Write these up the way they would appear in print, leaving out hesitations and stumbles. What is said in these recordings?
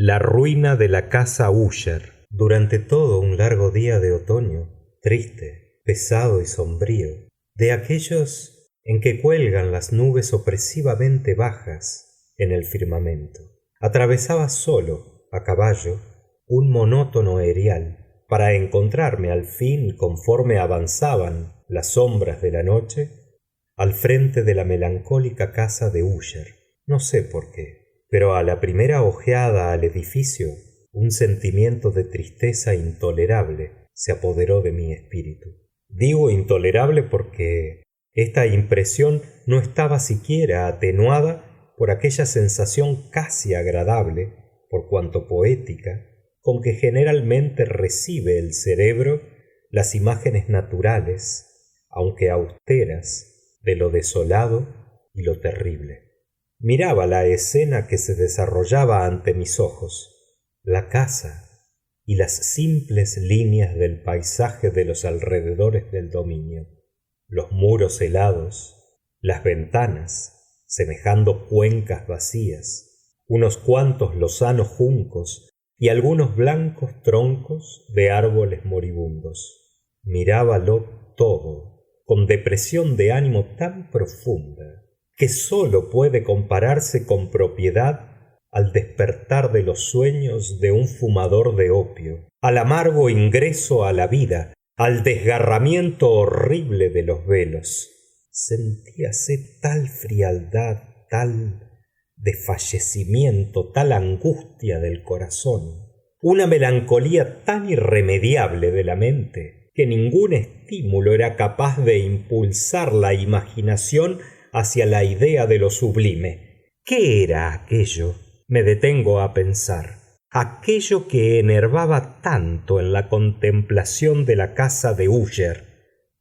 La ruina de la casa Usher. Durante todo un largo día de otoño, triste, pesado y sombrío, de aquellos en que cuelgan las nubes opresivamente bajas en el firmamento, atravesaba solo, a caballo, un monótono erial, para encontrarme al fin, conforme avanzaban las sombras de la noche, al frente de la melancólica casa de Usher. No sé por qué, pero a la primera ojeada al edificio, un sentimiento de tristeza intolerable se apoderó de mi espíritu. Digo intolerable porque esta impresión no estaba siquiera atenuada por aquella sensación casi agradable, por cuanto poética, con que generalmente recibe el cerebro las imágenes naturales, aunque austeras, de lo desolado y lo terrible. Miraba la escena que se desarrollaba ante mis ojos, la casa y las simples líneas del paisaje de los alrededores del dominio, los muros helados, las ventanas semejando cuencas vacías, unos cuantos lozanos juncos y algunos blancos troncos de árboles moribundos. Mirábalo todo con depresión de ánimo tan profunda que sólo puede compararse con propiedad al despertar de los sueños de un fumador de opio, al amargo ingreso a la vida, al desgarramiento horrible de los velos. Sentíase tal frialdad, tal desfallecimiento, tal angustia del corazón, una melancolía tan irremediable de la mente, que ningún estímulo era capaz de impulsar la imaginación hacia la idea de lo sublime. ¿Qué era aquello? Me detengo a pensar. Aquello que enervaba tanto en la contemplación de la casa de Usher.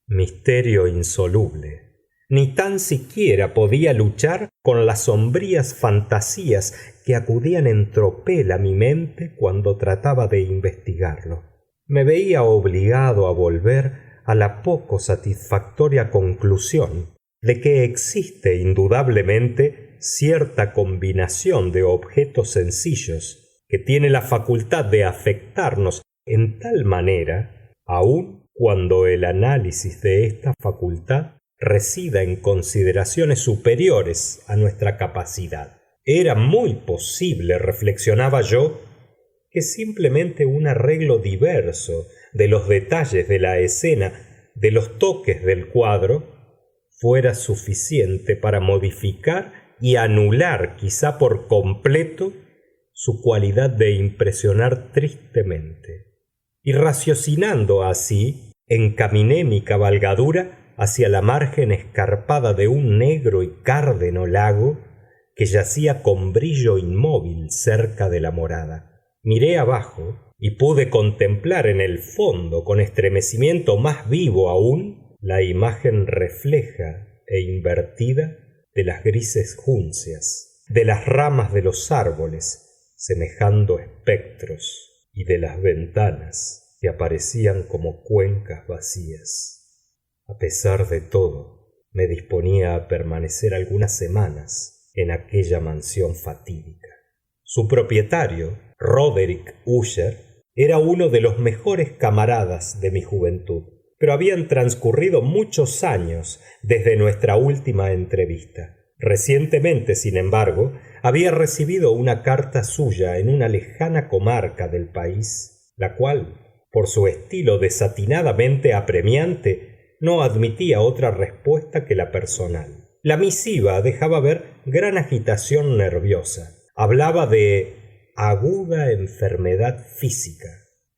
Misterio insoluble. Ni tan siquiera podía luchar con las sombrías fantasías que acudían en tropel a mi mente cuando trataba de investigarlo. Me veía obligado a volver a la poco satisfactoria conclusión de que existe indudablemente cierta combinación de objetos sencillos que tiene la facultad de afectarnos en tal manera, aun cuando el análisis de esta facultad resida en consideraciones superiores a nuestra capacidad. Era muy posible, reflexionaba yo, que simplemente un arreglo diverso de los detalles de la escena, de los toques del cuadro, fuera suficiente para modificar y anular quizá por completo su cualidad de impresionar tristemente. Y raciocinando así, encaminé mi cabalgadura hacia la margen escarpada de un negro y cárdeno lago que yacía con brillo inmóvil cerca de la morada. Miré abajo y pude contemplar en el fondo, con estremecimiento más vivo aún, la imagen refleja e invertida de las grises juncias, de las ramas de los árboles, semejando espectros, y de las ventanas que aparecían como cuencas vacías. A pesar de todo, me disponía a permanecer algunas semanas en aquella mansión fatídica. Su propietario, Roderick Usher, era uno de los mejores camaradas de mi juventud, pero habían transcurrido muchos años desde nuestra última entrevista. Recientemente, sin embargo, había recibido una carta suya en una lejana comarca del país, la cual, por su estilo desatinadamente apremiante, no admitía otra respuesta que la personal. La misiva dejaba ver gran agitación nerviosa. Hablaba de aguda enfermedad física,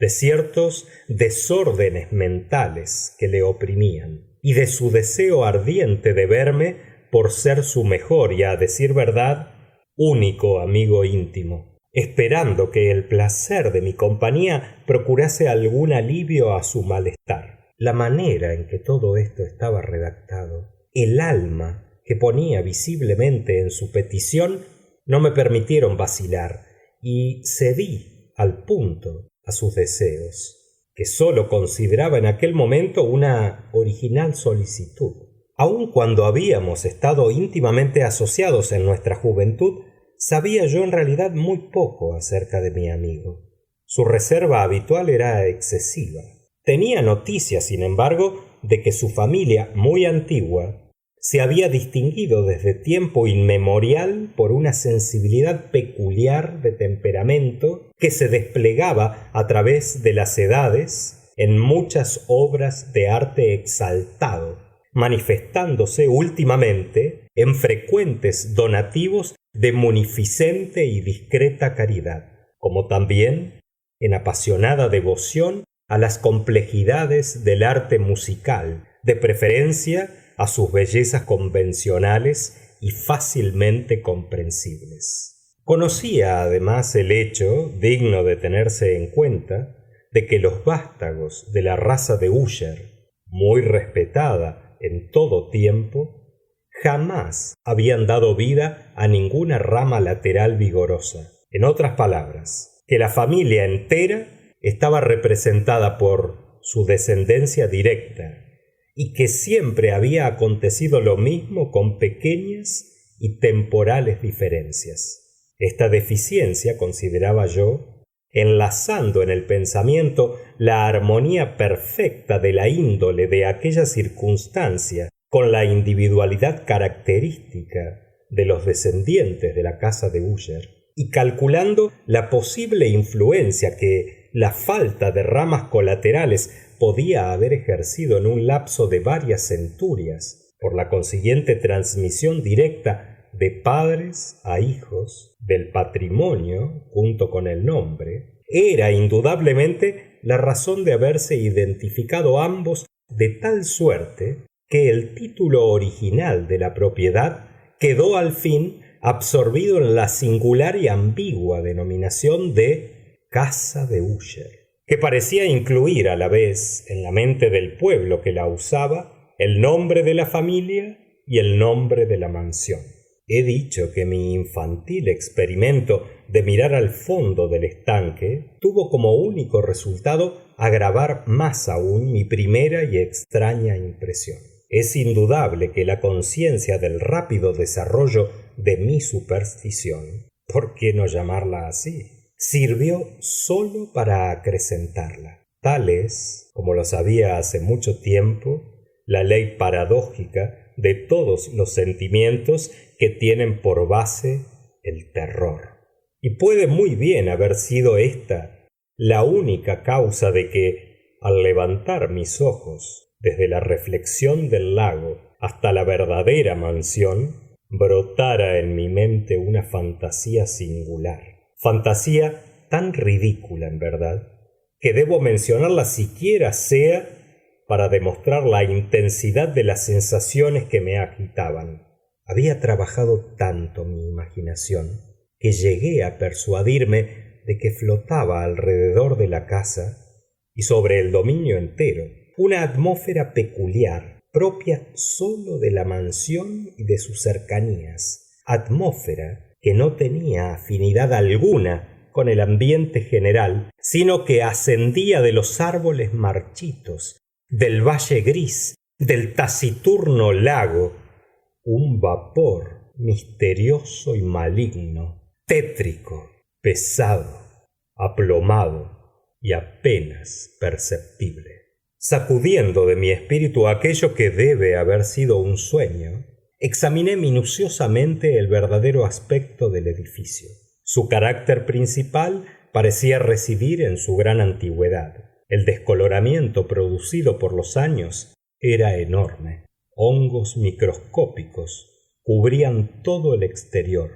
de ciertos desórdenes mentales que le oprimían, y de su deseo ardiente de verme por ser su mejor y, a decir verdad, único amigo íntimo, esperando que el placer de mi compañía procurase algún alivio a su malestar. La manera en que todo esto estaba redactado, el alma que ponía visiblemente en su petición, no me permitieron vacilar, y cedí al punto a sus deseos, que sólo consideraba en aquel momento una original solicitud. Aun cuando habíamos estado íntimamente asociados en nuestra juventud, Sabía yo en realidad muy poco acerca de mi amigo. Su reserva habitual era excesiva. Tenía noticia, sin embargo, de que su familia, muy antigua, se había distinguido desde tiempo inmemorial por una sensibilidad peculiar de temperamento que se desplegaba a través de las edades en muchas obras de arte exaltado, manifestándose últimamente en frecuentes donativos de munificente y discreta caridad, como también en apasionada devoción a las complejidades del arte musical, de preferencia a sus bellezas convencionales y fácilmente comprensibles. Conocía además el hecho, digno de tenerse en cuenta, de que los vástagos de la raza de Usher, muy respetada en todo tiempo, jamás habían dado vida a ninguna rama lateral vigorosa. En otras palabras, que la familia entera estaba representada por su descendencia directa y que siempre había acontecido lo mismo con pequeñas y temporales diferencias. Esta deficiencia, consideraba yo, enlazando en el pensamiento la armonía perfecta de la índole de aquella circunstancia con la individualidad característica de los descendientes de la casa de Usher, y calculando la posible influencia que la falta de ramas colaterales podía haber ejercido en un lapso de varias centurias, por la consiguiente transmisión directa de padres a hijos del patrimonio junto con el nombre, era indudablemente la razón de haberse identificado ambos de tal suerte que el título original de la propiedad quedó al fin absorbido en la singular y ambigua denominación de Casa de Usher, que parecía incluir a la vez en la mente del pueblo que la usaba el nombre de la familia y el nombre de la mansión. He dicho que mi infantil experimento de mirar al fondo del estanque tuvo como único resultado agravar más aún mi primera y extraña impresión. Es indudable que la conciencia del rápido desarrollo de mi superstición, ¿por qué no llamarla así?, sirvió sólo para acrecentarla. Tal es, como lo sabía hace mucho tiempo, la ley paradójica de todos los sentimientos que tienen por base el terror. Y puede muy bien haber sido esta la única causa de que, al levantar mis ojos desde la reflexión del lago hasta la verdadera mansión, brotara en mi mente una fantasía singular. Fantasía tan ridícula, en verdad, que debo mencionarla siquiera sea para demostrar la intensidad de las sensaciones que me agitaban. Había trabajado tanto mi imaginación que llegué a persuadirme de que flotaba alrededor de la casa y sobre el dominio entero una atmósfera peculiar, propia sólo de la mansión y de sus cercanías, atmósfera que no tenía afinidad alguna con el ambiente general, sino que ascendía de los árboles marchitos, del valle gris, del taciturno lago, un vapor misterioso y maligno, tétrico, pesado, aplomado y apenas perceptible. Sacudiendo de mi espíritu aquello que debe haber sido un sueño, examiné minuciosamente el verdadero aspecto del edificio. Su carácter principal parecía residir en su gran antigüedad. El descoloramiento producido por los años era enorme. Hongos microscópicos cubrían todo el exterior,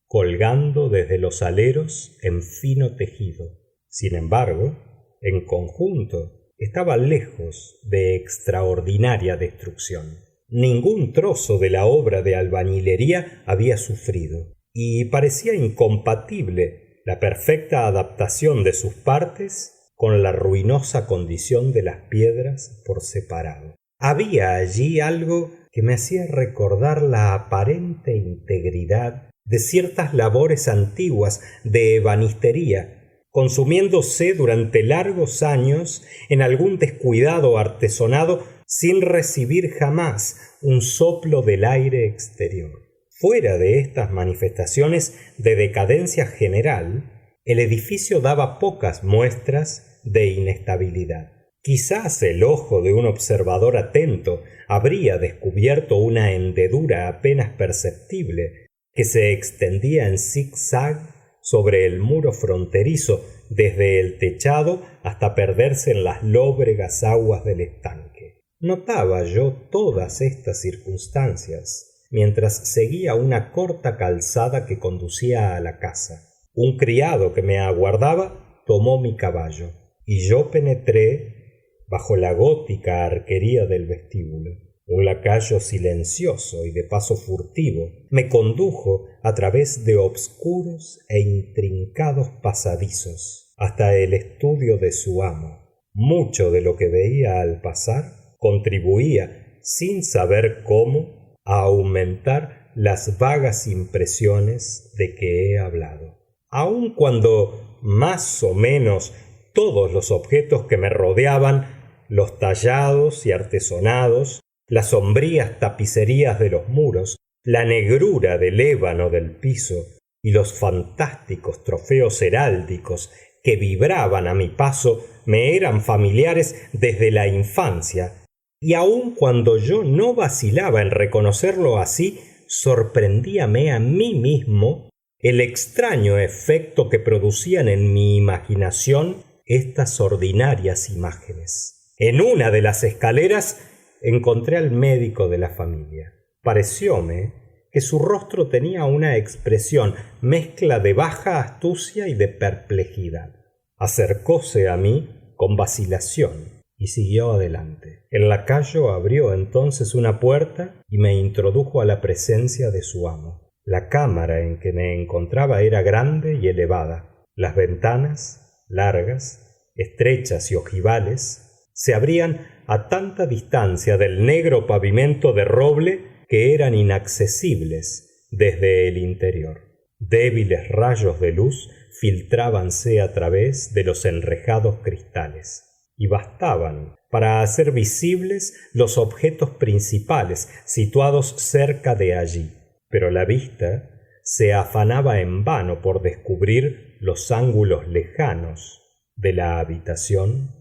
colgando desde los aleros en fino tejido. Sin embargo, en conjunto, estaba lejos de extraordinaria destrucción. Ningún trozo de la obra de albañilería había sufrido, y parecía incompatible la perfecta adaptación de sus partes con la ruinosa condición de las piedras por separado. Había allí algo que me hacía recordar la aparente integridad de ciertas labores antiguas de ebanistería, consumiéndose durante largos años en algún descuidado artesonado sin recibir jamás un soplo del aire exterior. Fuera de estas manifestaciones de decadencia general, el edificio daba pocas muestras de inestabilidad. Quizás el ojo de un observador atento habría descubierto una hendedura apenas perceptible que se extendía en zig-zag sobre el muro fronterizo, desde el techado hasta perderse en las lóbregas aguas del estanque. Notaba yo todas estas circunstancias mientras seguía una corta calzada que conducía a la casa. Un criado que me aguardaba tomó mi caballo y yo penetré bajo la gótica arquería del vestíbulo. Un lacayo silencioso y de paso furtivo me condujo a través de obscuros e intrincados pasadizos hasta el estudio de su amo. Mucho de lo que veía al pasar contribuía, sin saber cómo, a aumentar las vagas impresiones de que he hablado. Aun cuando más o menos todos los objetos que me rodeaban, los tallados y artesonados, las sombrías tapicerías de los muros, la negrura del ébano del piso y los fantásticos trofeos heráldicos que vibraban a mi paso me eran familiares desde la infancia, y aun cuando yo no vacilaba en reconocerlo así, sorprendíame a mí mismo el extraño efecto que producían en mi imaginación estas ordinarias imágenes. En una de las escaleras encontré al médico de la familia. Parecióme que su rostro tenía una expresión mezcla de baja astucia y de perplejidad. Acercóse a mí con vacilación y siguió adelante. El lacayo abrió entonces una puerta y me introdujo a la presencia de su amo. La cámara en que me encontraba era grande y elevada. Las ventanas, largas, estrechas y ojivales, se abrían a tanta distancia del negro pavimento de roble que eran inaccesibles desde el interior. Débiles rayos de luz filtrábanse a través de los enrejados cristales y bastaban para hacer visibles los objetos principales situados cerca de allí, pero la vista se afanaba en vano por descubrir los ángulos lejanos de la habitación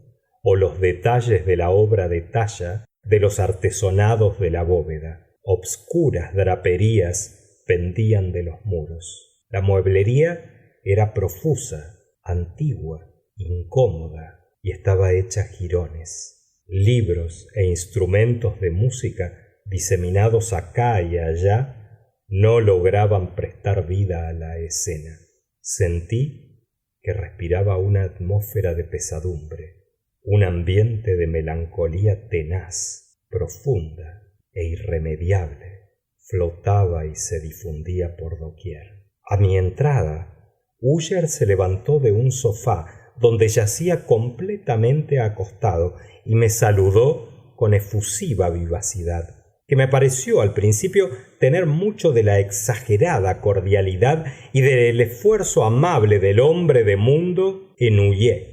o los detalles de la obra de talla de los artesonados de la bóveda. Obscuras draperías pendían de los muros. La mueblería era profusa, antigua, incómoda y estaba hecha a jirones. Libros e instrumentos de música diseminados acá y allá no lograban prestar vida a la escena. Sentí que respiraba una atmósfera de pesadumbre, un ambiente de melancolía tenaz, profunda e irremediable. Flotaba y se difundía por doquier. A mi entrada, Úsher se levantó de un sofá donde yacía completamente acostado y me saludó con efusiva vivacidad, que me pareció al principio tener mucho de la exagerada cordialidad y del esfuerzo amable del hombre de mundo ennuyé.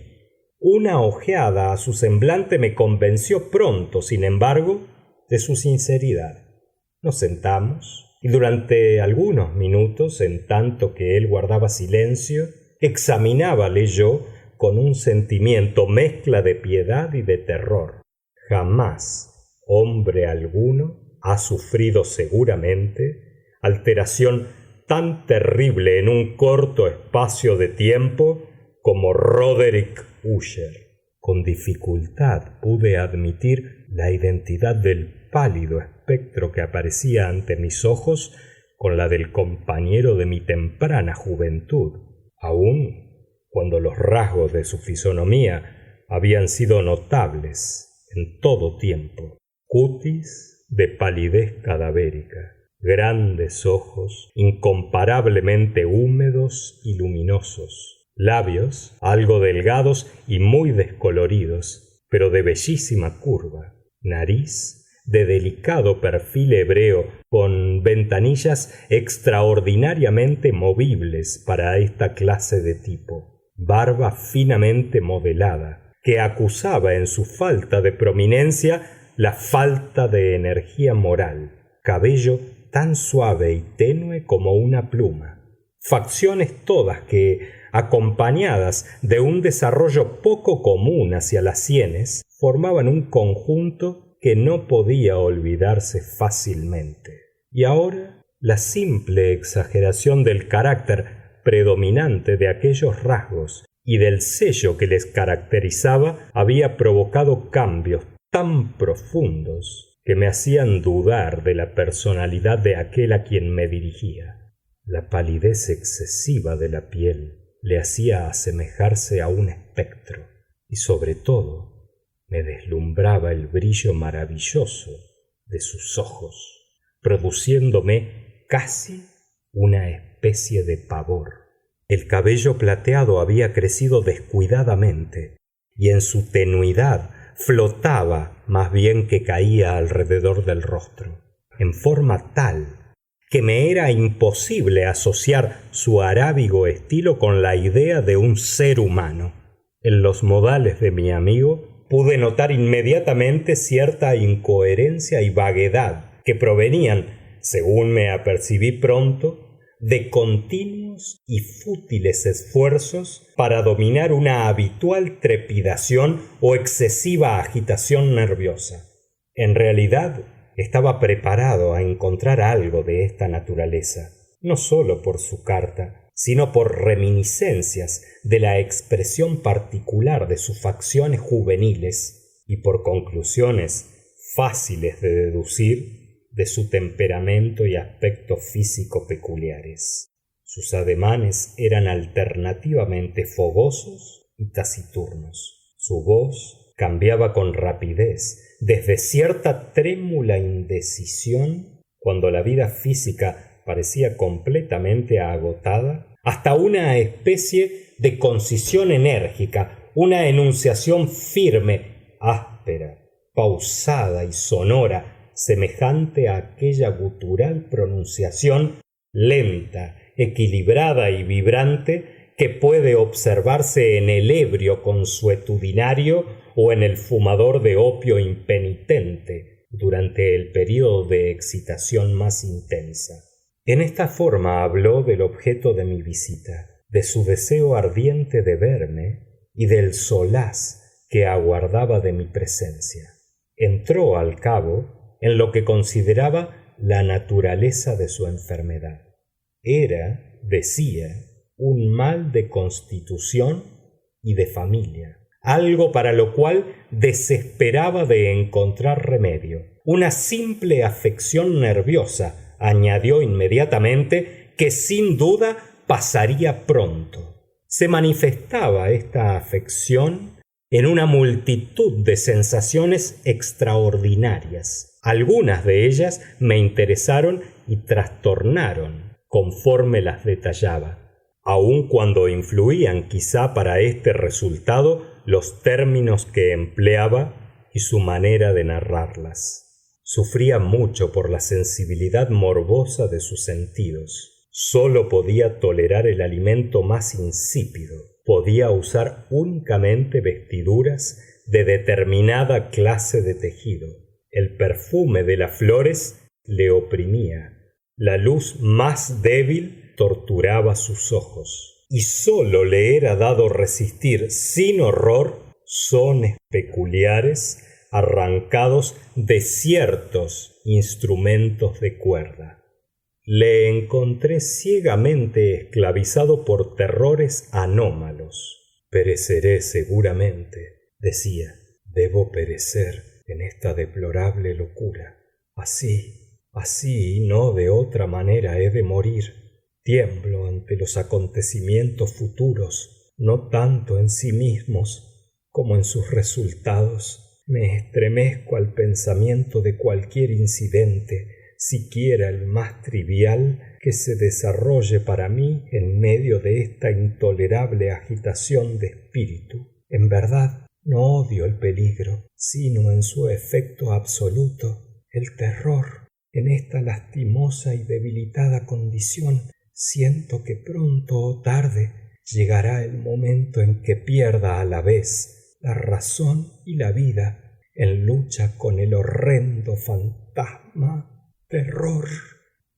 Una ojeada a su semblante me convenció pronto, sin embargo, de su sinceridad. Nos sentamos y durante algunos minutos, en tanto que él guardaba silencio, examinábale yo con un sentimiento mezcla de piedad y de terror. Jamás hombre alguno ha sufrido seguramente alteración tan terrible en un corto espacio de tiempo como Roderick Usher. Con dificultad pude admitir la identidad del pálido espectro que aparecía ante mis ojos con la del compañero de mi temprana juventud, aun cuando los rasgos de su fisonomía habían sido notables en todo tiempo. Cutis de palidez cadavérica, grandes ojos incomparablemente húmedos y luminosos, labios algo delgados y muy descoloridos, pero de bellísima curva, nariz de delicado perfil hebreo con ventanillas extraordinariamente movibles para esta clase de tipo, barba finamente modelada, que acusaba en su falta de prominencia la falta de energía moral, cabello tan suave y tenue como una pluma. Facciones todas que, acompañadas de un desarrollo poco común hacia las sienes, formaban un conjunto que no podía olvidarse fácilmente. Y ahora la simple exageración del carácter predominante de aquellos rasgos y del sello que les caracterizaba había provocado cambios tan profundos que me hacían dudar de la personalidad de aquel a quien me dirigía. La palidez excesiva de la piel le hacía asemejarse a un espectro y sobre todo me deslumbraba el brillo maravilloso de sus ojos, produciéndome casi una especie de pavor. El cabello plateado había crecido descuidadamente y en su tenuidad flotaba más bien que caía alrededor del rostro, en forma tal que me era imposible asociar su arábigo estilo con la idea de un ser humano. En los modales de mi amigo pude notar inmediatamente cierta incoherencia y vaguedad que provenían, según me apercibí pronto, de continuos y fútiles esfuerzos para dominar una habitual trepidación o excesiva agitación nerviosa. En realidad, estaba preparado a encontrar algo de esta naturaleza, no sólo por su carta, sino por reminiscencias de la expresión particular de sus facciones juveniles y por conclusiones fáciles de deducir de su temperamento y aspecto físico peculiares. Sus ademanes eran alternativamente fogosos y taciturnos. Su voz cambiaba con rapidez, desde cierta trémula indecisión, cuando la vida física parecía completamente agotada, hasta una especie de concisión enérgica, una enunciación firme, áspera, pausada y sonora, semejante a aquella gutural pronunciación lenta, equilibrada y vibrante que puede observarse en el ebrio consuetudinario o en el fumador de opio impenitente durante el período de excitación más intensa. En esta forma habló del objeto de mi visita, de su deseo ardiente de verme y del solaz que aguardaba de mi presencia. Entró al cabo en lo que consideraba la naturaleza de su enfermedad. Era, decía, un mal de constitución y de familia, algo para lo cual desesperaba de encontrar remedio. Una simple afección nerviosa, añadió inmediatamente, que sin duda pasaría pronto. Se manifestaba esta afección en una multitud de sensaciones extraordinarias. Algunas de ellas me interesaron y trastornaron conforme las detallaba, aun cuando influían quizá para este resultado los términos que empleaba y su manera de narrarlas. Sufría mucho por la sensibilidad morbosa de sus sentidos. Sólo podía tolerar el alimento más insípido. Podía usar únicamente vestiduras de determinada clase de tejido. El perfume de las flores le oprimía. La luz más débil torturaba sus ojos. Y sólo le era dado resistir sin horror sones peculiares arrancados de ciertos instrumentos de cuerda. Le encontré ciegamente esclavizado por terrores anómalos. Pereceré seguramente, decía. Debo perecer en esta deplorable locura. Así y no de otra manera he de morir. Tiemblo ante los acontecimientos futuros, no tanto en sí mismos como en sus resultados. Me estremezco al pensamiento de cualquier incidente, siquiera el más trivial, que se desarrolle para mí en medio de esta intolerable agitación de espíritu. En verdad, no odio el peligro, sino en su efecto absoluto, el terror. En esta lastimosa y debilitada condición, siento que pronto o tarde llegará el momento en que pierda a la vez la razón y la vida en lucha con el horrendo fantasma. Terror,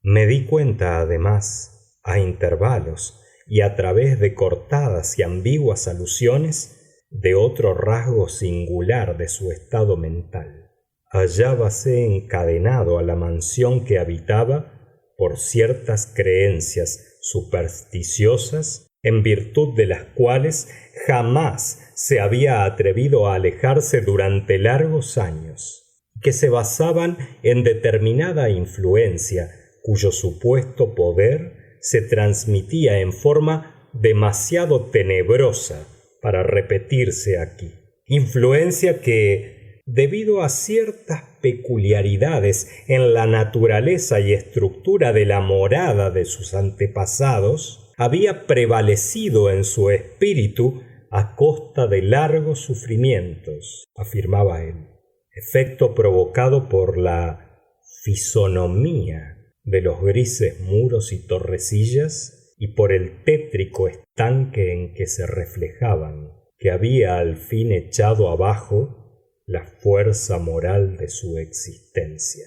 Me di cuenta, además, a intervalos y a través de cortadas y ambiguas alusiones, de otro rasgo singular de su estado mental. Hallábase encadenado a la mansión que habitaba por ciertas creencias supersticiosas en virtud de las cuales jamás se había atrevido a alejarse durante largos años, que se basaban en determinada influencia cuyo supuesto poder se transmitía en forma demasiado tenebrosa para repetirse aquí. Influencia que, debido a ciertas peculiaridades en la naturaleza y estructura de la morada de sus antepasados, había prevalecido en su espíritu a costa de largos sufrimientos, afirmaba él, efecto provocado por la fisonomía de los grises muros y torrecillas y por el tétrico estanque en que se reflejaban, que había al fin echado abajo la fuerza moral de su existencia.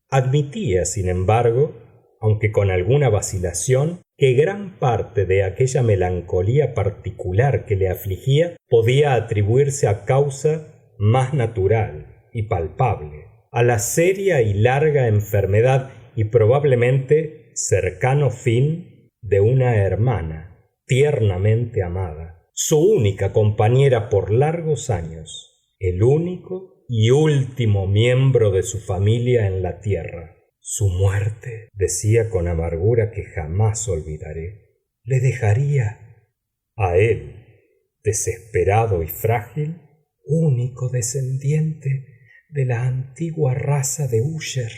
Admitía, sin embargo, aunque con alguna vacilación, que gran parte de aquella melancolía particular que le afligía podía atribuirse a causa más natural y palpable, a la seria y larga enfermedad y probablemente cercano fin de una hermana tiernamente amada, su única compañera por largos años, el único y último miembro de su familia en la tierra. Su muerte, decía con amargura que jamás olvidaré, le dejaría a él, desesperado y frágil, único descendiente de la antigua raza de Usher.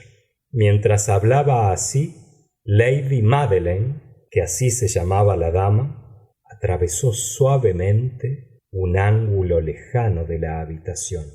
Mientras hablaba así, Lady Madeleine, que así se llamaba la dama, atravesó suavemente un ángulo lejano de la habitación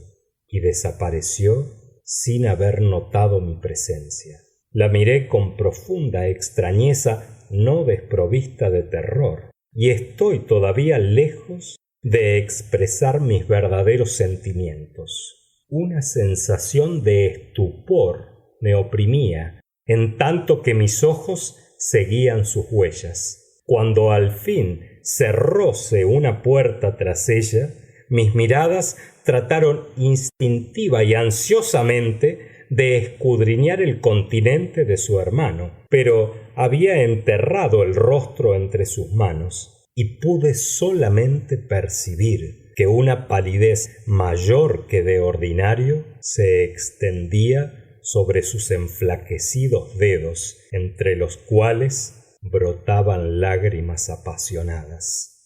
y desapareció sin haber notado mi presencia. La miré con profunda extrañeza, no desprovista de terror, y estoy todavía lejos de expresar mis verdaderos sentimientos. Una sensación de estupor me oprimía, en tanto que mis ojos seguían sus huellas. Cuando al fin cerróse una puerta tras ella, mis miradas trataron instintiva y ansiosamente de escudriñar el continente de su hermano, pero había enterrado el rostro entre sus manos y pude solamente percibir que una palidez mayor que de ordinario se extendía sobre sus enflaquecidos dedos, entre los cuales brotaban lágrimas apasionadas.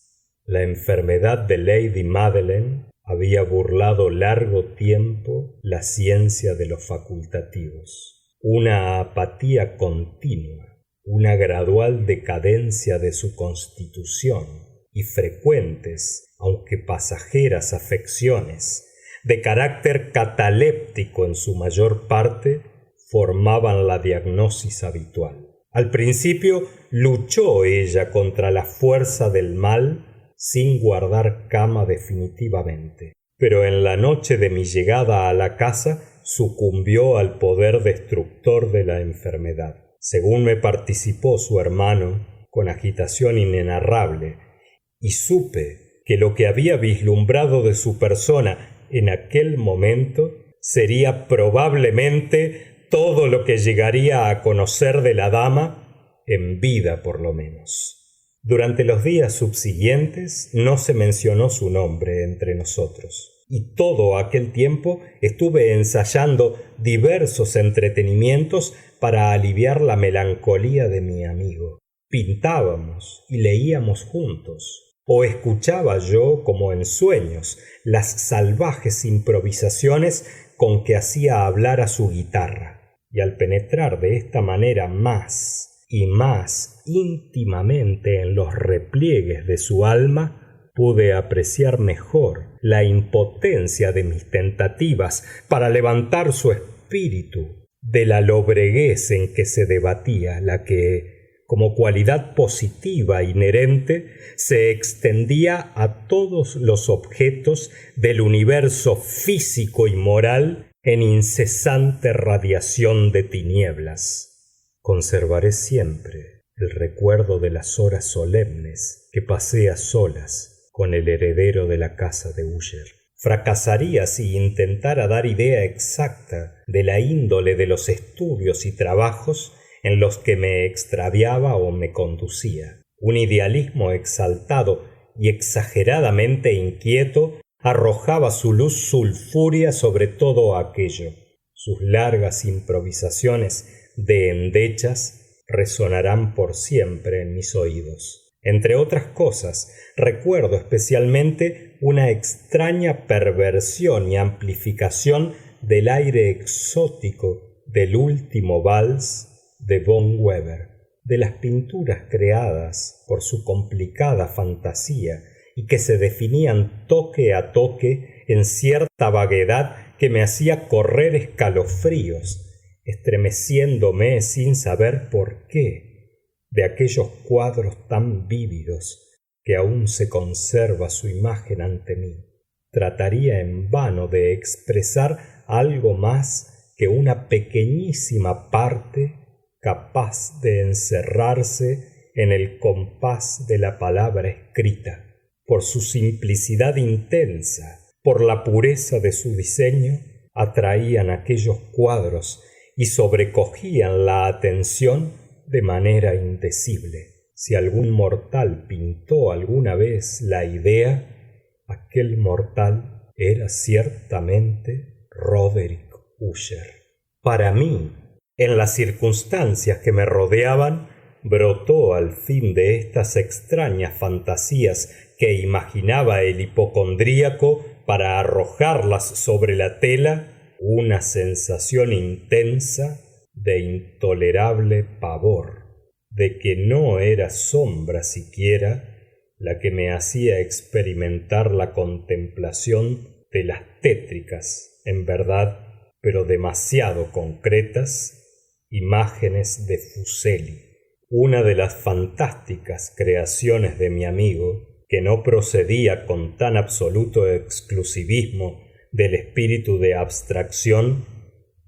La enfermedad de Lady Madeleine había burlado largo tiempo la ciencia de los facultativos. Una apatía continua, una gradual decadencia de su constitución y frecuentes, aunque pasajeras afecciones, de carácter cataléptico en su mayor parte, formaban la diagnosis habitual. Al principio luchó ella contra la fuerza del mal sin guardar cama definitivamente, pero en la noche de mi llegada a la casa sucumbió al poder destructor de la enfermedad. Según me participó su hermano, con agitación inenarrable, y supe que lo que había vislumbrado de su persona en aquel momento sería probablemente todo lo que llegaría a conocer de la dama en vida por lo menos. Durante los días subsiguientes no se mencionó su nombre entre nosotros, y todo aquel tiempo estuve ensayando diversos entretenimientos para aliviar la melancolía de mi amigo. Pintábamos y leíamos juntos, o escuchaba yo, como en sueños, las salvajes improvisaciones con que hacía hablar a su guitarra, y al penetrar de esta manera más y más íntimamente en los repliegues de su alma, pude apreciar mejor la impotencia de mis tentativas para levantar su espíritu de la lobreguez en que se debatía, la que, como cualidad positiva inherente, se extendía a todos los objetos del universo físico y moral en incesante radiación de tinieblas. Conservaré siempre el recuerdo de las horas solemnes que pasé a solas con el heredero de la casa de Úsher. Fracasaría si intentara dar idea exacta de la índole de los estudios y trabajos en los que me extraviaba o me conducía. Un idealismo exaltado y exageradamente inquieto arrojaba su luz sulfúrea sobre todo aquello. Sus largas improvisaciones de endechas resonarán por siempre en mis oídos. Entre otras cosas, recuerdo especialmente una extraña perversión y amplificación del aire exótico del último vals de von Weber, de las pinturas creadas por su complicada fantasía y que se definían toque a toque en cierta vaguedad que me hacía correr escalofríos, estremeciéndome sin saber por qué, de aquellos cuadros tan vívidos que aún se conserva su imagen ante mí. Trataría en vano de expresar algo más que una pequeñísima parte capaz de encerrarse en el compás de la palabra escrita. Por su simplicidad intensa, por la pureza de su diseño, atraían aquellos cuadros y sobrecogían la atención de manera indecible. Si algún mortal pintó alguna vez la idea, aquel mortal era ciertamente Roderick Usher. Para mí, en las circunstancias que me rodeaban, brotó al fin de estas extrañas fantasías que imaginaba el hipocondríaco para arrojarlas sobre la tela una sensación intensa de intolerable pavor, de que no era sombra siquiera la que me hacía experimentar la contemplación de las tétricas, en verdad, pero demasiado concretas, imágenes de Fuseli. Una de las fantásticas creaciones de mi amigo, que no procedía con tan absoluto exclusivismo del espíritu de abstracción,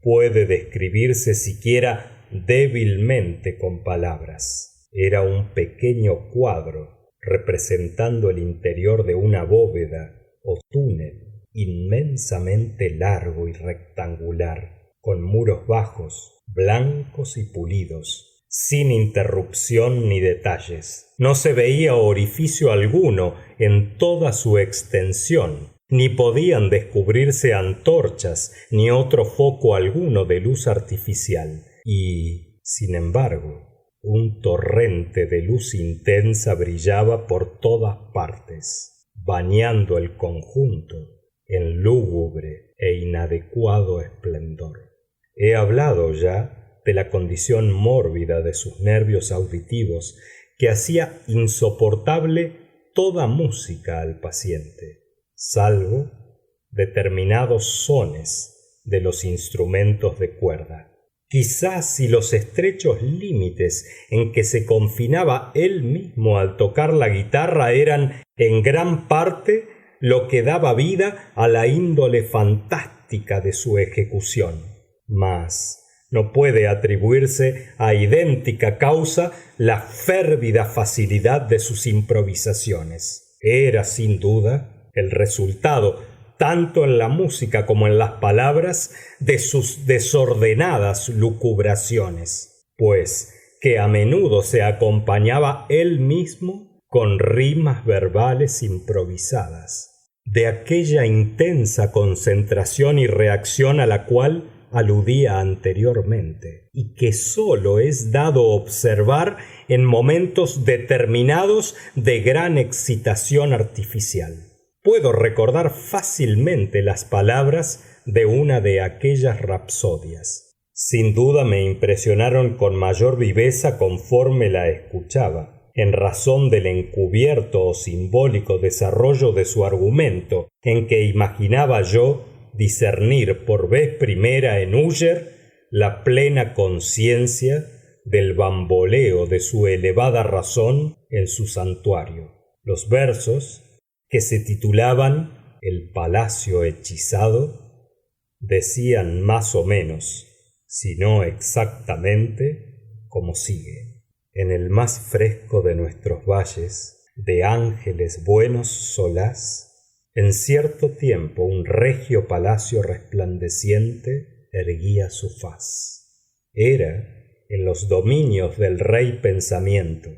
puede describirse siquiera débilmente con palabras. Era un pequeño cuadro representando el interior de una bóveda o túnel inmensamente largo y rectangular, con muros bajos, blancos y pulidos, sin interrupción ni detalles. No se veía orificio alguno en toda su extensión, ni podían descubrirse antorchas ni otro foco alguno de luz artificial. Y, sin embargo, un torrente de luz intensa brillaba por todas partes, bañando el conjunto en lúgubre e inadecuado esplendor. He hablado ya de la condición mórbida de sus nervios auditivos que hacía insoportable toda música al paciente, salvo determinados sones de los instrumentos de cuerda. Quizás si los estrechos límites en que se confinaba él mismo al tocar la guitarra eran en gran parte lo que daba vida a la índole fantástica de su ejecución. Mas no puede atribuirse a idéntica causa la férvida facilidad de sus improvisaciones. Era, sin duda, el resultado, tanto en la música como en las palabras, de sus desordenadas lucubraciones, pues que a menudo se acompañaba él mismo con rimas verbales improvisadas. De aquella intensa concentración y reacción a la cual aludía anteriormente, y que sólo es dado observar en momentos determinados de gran excitación artificial. Puedo recordar fácilmente las palabras de una de aquellas rapsodias. Sin duda me impresionaron con mayor viveza conforme la escuchaba, en razón del encubierto o simbólico desarrollo de su argumento, en que imaginaba yo discernir por vez primera en Úsher la plena conciencia del bamboleo de su elevada razón en su santuario. Los versos, que se titulaban El Palacio Hechizado, decían más o menos, si no exactamente, como sigue: en el más fresco de nuestros valles, de ángeles buenos solaz, en cierto tiempo un regio palacio resplandeciente erguía su faz. Era en los dominios del rey Pensamiento.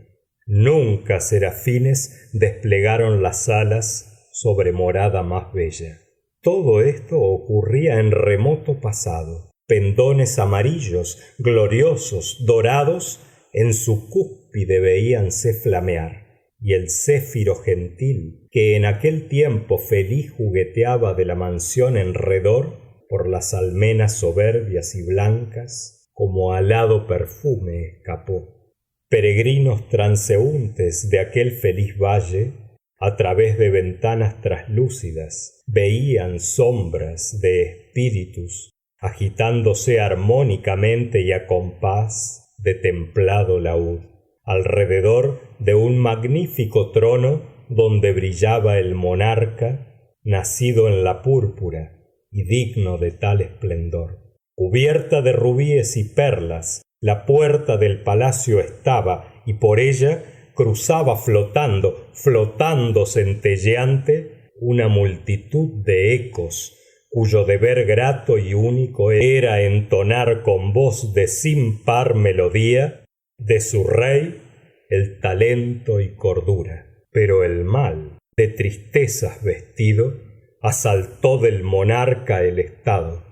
Nunca serafines desplegaron las alas sobre morada más bella. Todo esto ocurría en remoto pasado. Pendones amarillos, gloriosos, dorados, en su cúspide veíanse flamear, y el céfiro gentil que en aquel tiempo feliz jugueteaba de la mansión en redor por las almenas soberbias y blancas, como alado perfume escapó. Peregrinos transeúntes de aquel feliz valle, a través de ventanas traslúcidas, veían sombras de espíritus agitándose armónicamente y a compás de templado laúd, alrededor de un magnífico trono donde brillaba el monarca, nacido en la púrpura y digno de tal esplendor. Cubierta de rubíes y perlas, la puerta del palacio estaba, y por ella cruzaba flotando centelleante, una multitud de ecos, cuyo deber grato y único era entonar con voz de sin par melodía de su rey el talento y cordura. Pero el mal, de tristezas vestido, asaltó del monarca el estado.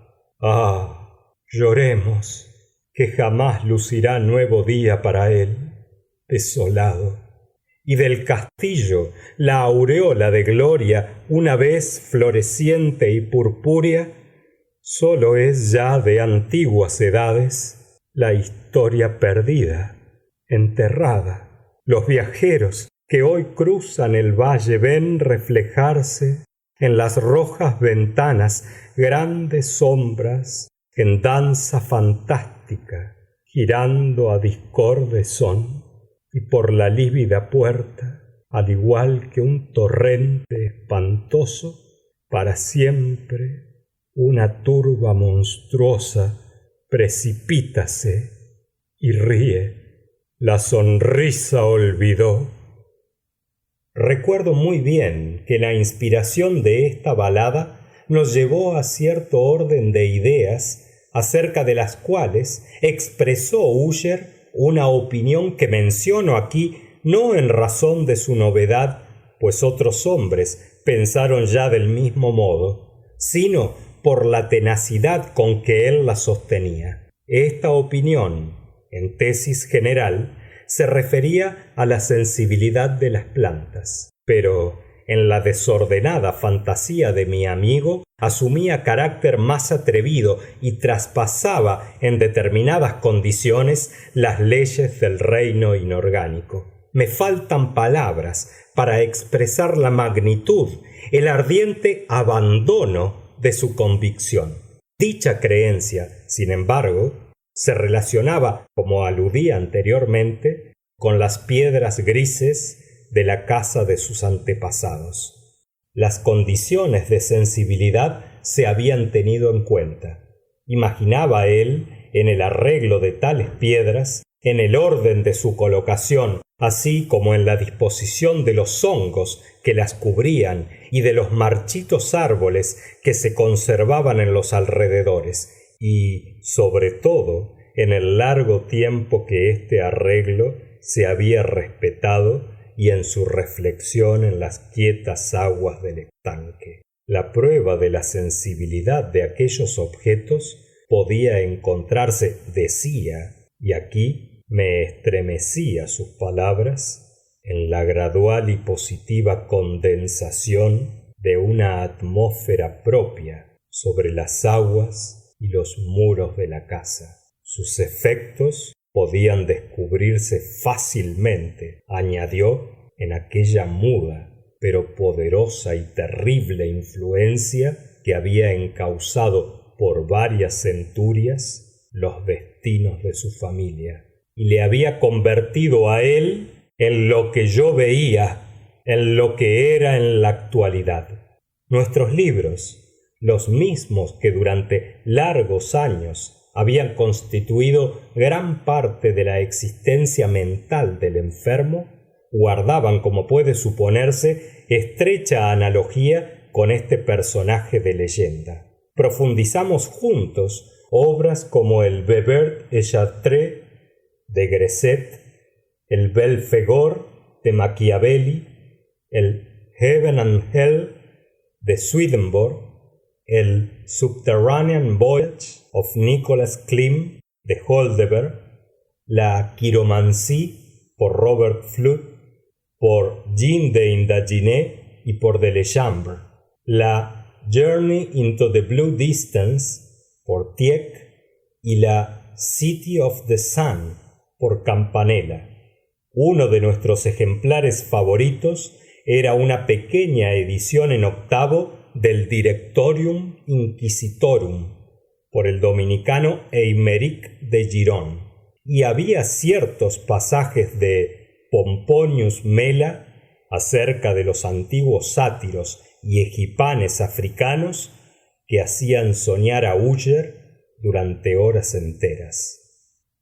Ah, lloremos, que jamás lucirá nuevo día para él, desolado. Y del castillo la aureola de gloria, una vez floreciente y purpúrea, sólo es ya de antiguas edades la historia perdida, enterrada. Los viajeros que hoy cruzan el valle ven reflejarse en las rojas ventanas grandes sombras en danza fantástica, girando a discorde son, y por la lívida puerta, al igual que un torrente espantoso, para siempre una turba monstruosa precipítase y ríe. La sonrisa olvidó. Recuerdo muy bien que la inspiración de esta balada nos llevó a cierto orden de ideas acerca de las cuales expresó Úsher una opinión que menciono aquí no en razón de su novedad, pues otros hombres pensaron ya del mismo modo, sino por la tenacidad con que él la sostenía. Esta opinión, en tesis general, se refería a la sensibilidad de las plantas, pero en la desordenada fantasía de mi amigo asumía carácter más atrevido y traspasaba en determinadas condiciones las leyes del reino inorgánico. Me faltan palabras para expresar la magnitud, el ardiente abandono de su convicción. Dicha creencia, sin embargo, se relacionaba, como aludí anteriormente, con las piedras grises de la casa de sus antepasados. Las condiciones de sensibilidad se habían tenido en cuenta. Imaginaba él, en el arreglo de tales piedras, en el orden de su colocación, así como en la disposición de los hongos que las cubrían y de los marchitos árboles que se conservaban en los alrededores, y, sobre todo, en el largo tiempo que este arreglo se había respetado y en su reflexión en las quietas aguas del estanque. La prueba de la sensibilidad de aquellos objetos podía encontrarse, decía, y aquí me estremecía sus palabras, en la gradual y positiva condensación de una atmósfera propia sobre las aguas y los muros de la casa. Sus efectos podían descubrirse fácilmente, añadió, en aquella muda pero poderosa y terrible influencia que había encauzado por varias centurias los destinos de su familia, y le había convertido a él en lo que yo veía, en lo que era en la actualidad. Nuestros libros, los mismos que durante largos años habían constituido gran parte de la existencia mental del enfermo, guardaban, como puede suponerse, estrecha analogía con este personaje de leyenda. Profundizamos juntos obras como el Weber et Chartres de Gresset, el Belphegor de Machiavelli, el Heaven and Hell de Swedenborg, el Subterranean Voyage of Nicholas Klim de Holderberg, la Chiromancie por Robert Fludd, por Jean de Indaginé y por Delechambre, la Journey into the Blue Distance por Tieck y la City of the Sun por Campanella. Uno de nuestros ejemplares favoritos era una pequeña edición en octavo del Directorium Inquisitorum por el dominicano Eymeric de Giron, y había ciertos pasajes de Pomponius Mela acerca de los antiguos sátiros y egipanes africanos que hacían soñar a Uller durante horas enteras.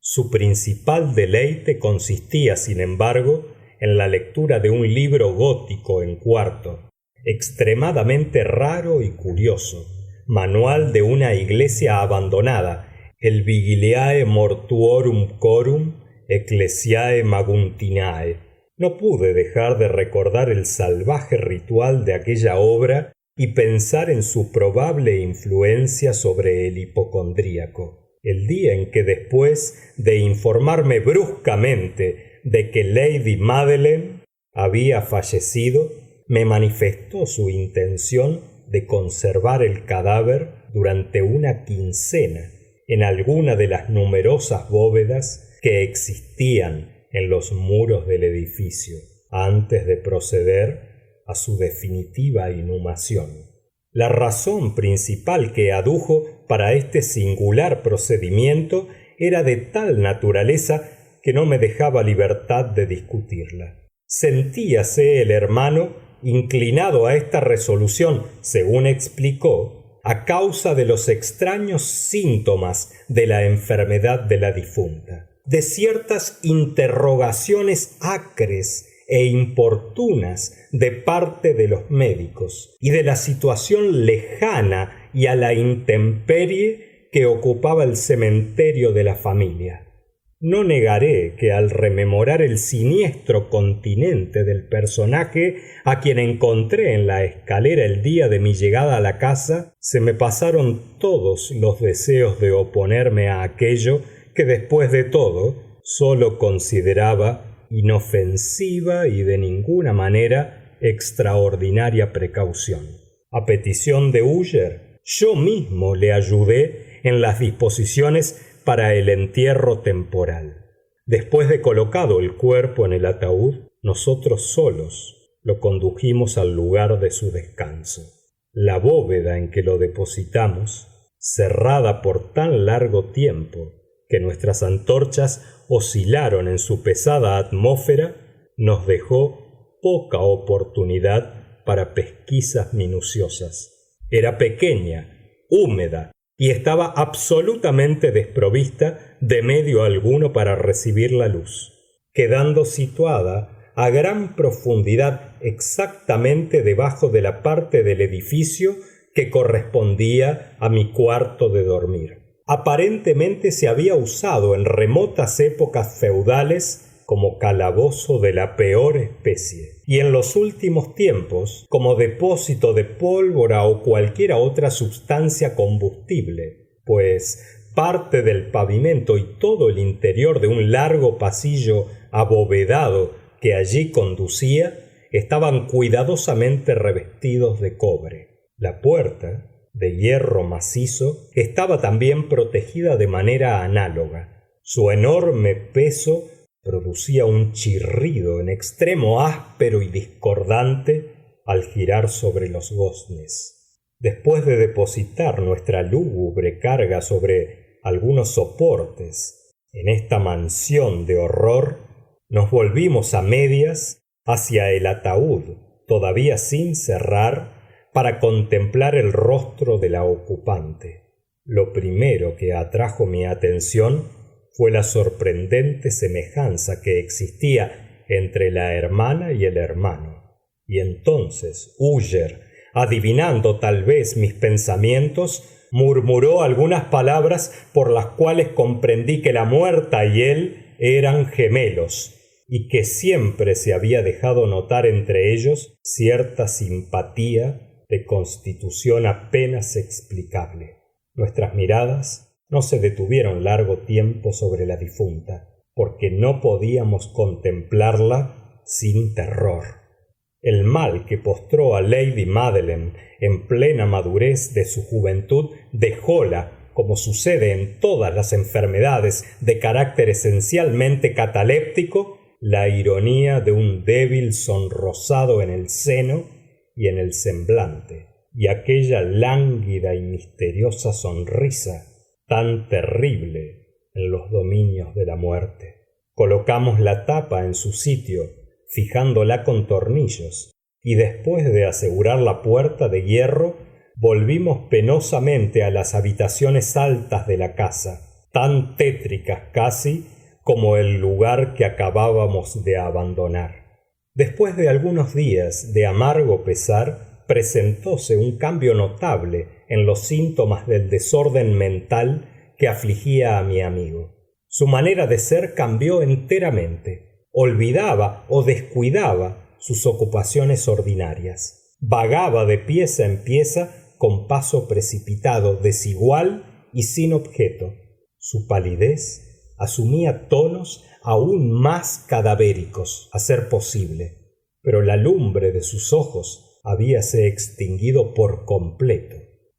Su principal deleite consistía, sin embargo, en la lectura de un libro gótico en cuarto, extremadamente raro y curioso, manual de una iglesia abandonada, el Vigiliae Mortuorum Corum Ecclesiae Maguntinae. No pude dejar de recordar el salvaje ritual de aquella obra y pensar en su probable influencia sobre el hipocondríaco. El día en que, después de informarme bruscamente de que Lady Madeleine había fallecido, me manifestó su intención de conservar el cadáver durante una quincena en alguna de las numerosas bóvedas que existían en los muros del edificio, antes de proceder a su definitiva inhumación. La razón principal que adujo para este singular procedimiento era de tal naturaleza que no me dejaba libertad de discutirla. Sentíase el hermano inclinado a esta resolución, según explicó, a causa de los extraños síntomas de la enfermedad de la difunta, de ciertas interrogaciones acres e importunas de parte de los médicos, y de la situación lejana y a la intemperie que ocupaba el cementerio de la familia. No negaré que al rememorar el siniestro continente del personaje a quien encontré en la escalera el día de mi llegada a la casa, se me pasaron todos los deseos de oponerme a aquello que, después de todo, sólo consideraba inofensiva y de ninguna manera extraordinaria precaución. A petición de Uller, yo mismo le ayudé en las disposiciones para el entierro temporal. Después de colocado el cuerpo en el ataúd, nosotros solos lo condujimos al lugar de su descanso. La bóveda en que lo depositamos, cerrada por tan largo tiempo que nuestras antorchas oscilaron en su pesada atmósfera, nos dejó poca oportunidad para pesquisas minuciosas. Era pequeña, húmeda, y estaba absolutamente desprovista de medio alguno para recibir la luz, quedando situada a gran profundidad exactamente debajo de la parte del edificio que correspondía a mi cuarto de dormir. Aparentemente se había usado en remotas épocas feudales como calabozo de la peor especie, y en los últimos tiempos como depósito de pólvora o cualquiera otra sustancia combustible, pues parte del pavimento y todo el interior de un largo pasillo abovedado que allí conducía estaban cuidadosamente revestidos de cobre. La puerta, de hierro macizo, estaba también protegida de manera análoga. Su enorme peso producía un chirrido en extremo áspero y discordante al girar sobre los goznes. Después de depositar nuestra lúgubre carga sobre algunos soportes en esta mansión de horror, nos volvimos a medias hacia el ataúd, todavía sin cerrar, para contemplar el rostro de la ocupante. Lo primero que atrajo mi atención fue la sorprendente semejanza que existía entre la hermana y el hermano. Y entonces Úger, adivinando tal vez mis pensamientos, murmuró algunas palabras por las cuales comprendí que la muerta y él eran gemelos, y que siempre se había dejado notar entre ellos cierta simpatía de constitución apenas explicable. Nuestras miradas no se detuvieron largo tiempo sobre la difunta, porque no podíamos contemplarla sin terror. El mal que postró a Lady Madeline en plena madurez de su juventud dejóla, como sucede en todas las enfermedades de carácter esencialmente cataléptico, la ironía de un débil sonrosado en el seno y en el semblante, y aquella lánguida y misteriosa sonrisa tan terrible en los dominios de la muerte. Colocamos la tapa en su sitio, fijándola con tornillos, y después de asegurar la puerta de hierro, volvimos penosamente a las habitaciones altas de la casa, tan tétricas casi como el lugar que acabábamos de abandonar. Después de algunos días de amargo pesar, presentóse un cambio notable en los síntomas del desorden mental que afligía a mi amigo. Su manera de ser cambió enteramente. Olvidaba o descuidaba sus ocupaciones ordinarias. Vagaba de pieza en pieza con paso precipitado, desigual y sin objeto. Su palidez asumía tonos aún más cadavéricos, a ser posible, pero la lumbre de sus ojos habíase extinguido por completo.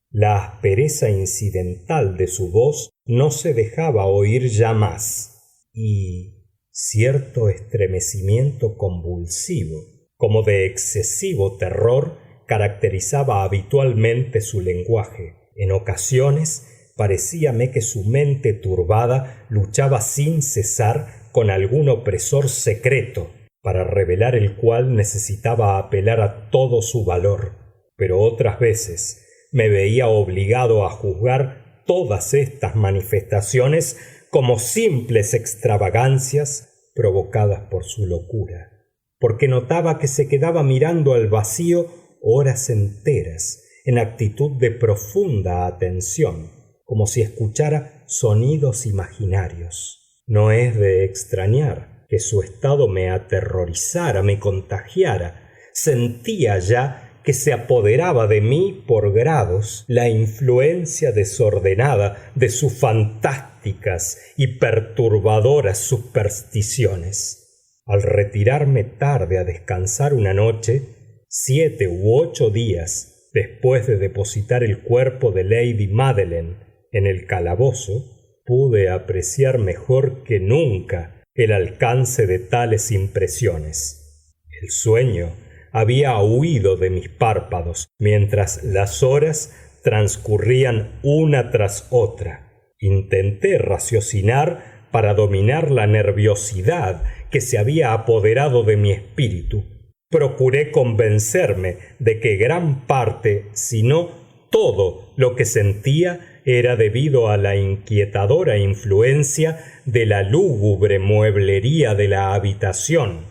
La aspereza incidental de su voz no se dejaba oír ya más, y cierto estremecimiento convulsivo, como de excesivo terror, caracterizaba habitualmente su lenguaje. En ocasiones parecíame que su mente turbada luchaba sin cesar con algún opresor secreto, para revelar el cual necesitaba apelar a todo su valor, pero otras veces me veía obligado a juzgar todas estas manifestaciones como simples extravagancias provocadas por su locura, porque notaba que se quedaba mirando al vacío horas enteras en actitud de profunda atención, como si escuchara sonidos imaginarios. No es de extrañar que su estado me aterrorizara, me contagiara. Sentía ya que se apoderaba de mí por grados la influencia desordenada de sus fantásticas y perturbadoras supersticiones. Al retirarme tarde a descansar una noche, 7 u 8 días después de depositar el cuerpo de Lady Madeline en el calabozo, pude apreciar mejor que nunca el alcance de tales impresiones. El sueño había huido de mis párpados mientras las horas transcurrían una tras otra. Intenté raciocinar para dominar la nerviosidad que se había apoderado de mi espíritu. Procuré convencerme de que gran parte, si no todo lo que sentía, era debido a la inquietadora influencia de la lúgubre mueblería de la habitación,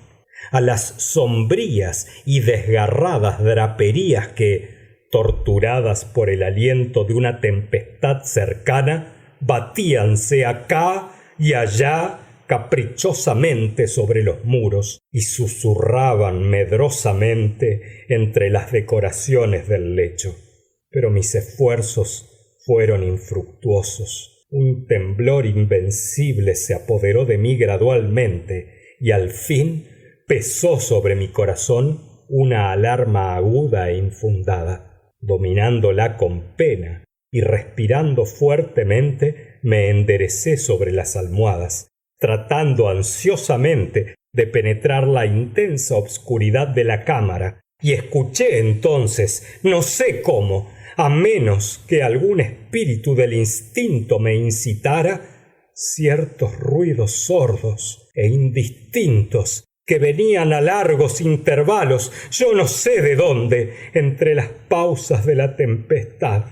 a las sombrías y desgarradas draperías que, torturadas por el aliento de una tempestad cercana, batíanse acá y allá caprichosamente sobre los muros y susurraban medrosamente entre las decoraciones del lecho. Pero mis esfuerzos fueron infructuosos. Un temblor invencible se apoderó de mí gradualmente y al fin pesó sobre mi corazón una alarma aguda e infundada. Dominándola con pena y respirando fuertemente, me enderecé sobre las almohadas, tratando ansiosamente de penetrar la intensa obscuridad de la cámara, y escuché entonces, no sé cómo, a menos que algún espíritu del instinto me incitara, ciertos ruidos sordos e indistintos que venían a largos intervalos, yo no sé de dónde, entre las pausas de la tempestad.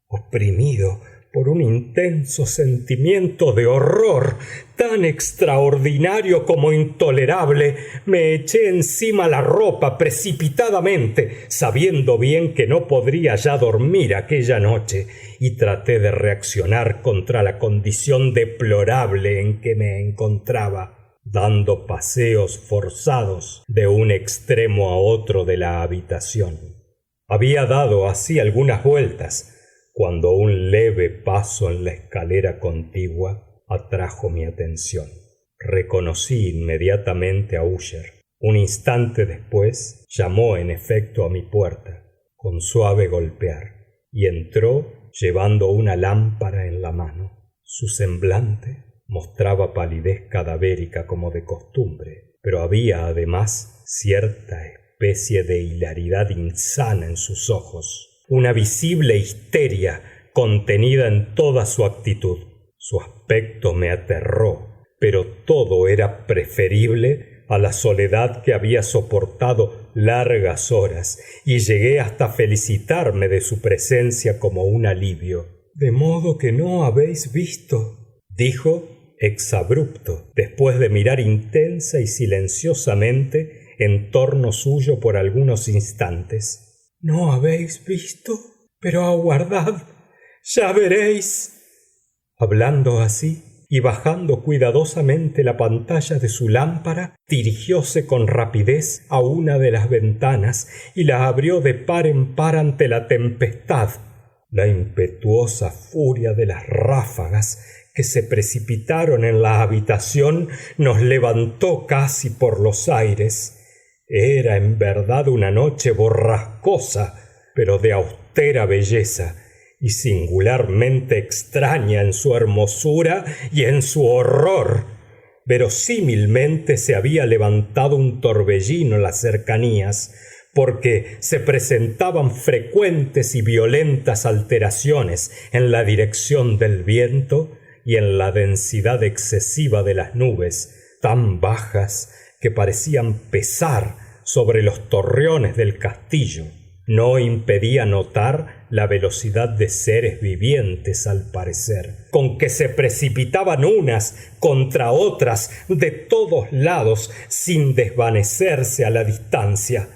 Oprimido por un intenso sentimiento de horror, tan extraordinario como intolerable, me eché encima la ropa precipitadamente, sabiendo bien que no podría ya dormir aquella noche, y traté de reaccionar contra la condición deplorable en que me encontraba, dando paseos forzados de un extremo a otro de la habitación. Había dado así algunas vueltas cuando un leve paso en la escalera contigua atrajo mi atención. Reconocí inmediatamente a Usher. Un instante después llamó en efecto a mi puerta, con suave golpear, y entró llevando una lámpara en la mano. Su semblante mostraba palidez cadavérica como de costumbre, pero había además cierta especie de hilaridad insana en sus ojos, una visible histeria contenida en toda su actitud. Su aspecto me aterró, pero todo era preferible a la soledad que había soportado largas horas, y llegué hasta felicitarme de su presencia como un alivio. «De modo que no habéis visto», dijo exabrupto, después de mirar intensa y silenciosamente en torno suyo por algunos instantes. «¿No habéis visto? Pero aguardad, ya veréis». Hablando así y bajando cuidadosamente la pantalla de su lámpara, dirigióse con rapidez a una de las ventanas y la abrió de par en par ante la tempestad. La impetuosa furia de las ráfagas que se precipitaron en la habitación nos levantó casi por los aires. Era en verdad una noche borrascosa, pero de austera belleza, y singularmente extraña en su hermosura y en su horror. Verosímilmente se había levantado un torbellino en las cercanías, porque se presentaban frecuentes y violentas alteraciones en la dirección del viento y en la densidad excesiva de las nubes, tan bajas que parecían pesar sobre los torreones del castillo. No impedía notar la velocidad de seres vivientes, al parecer, con que se precipitaban unas contra otras de todos lados sin desvanecerse a la distancia.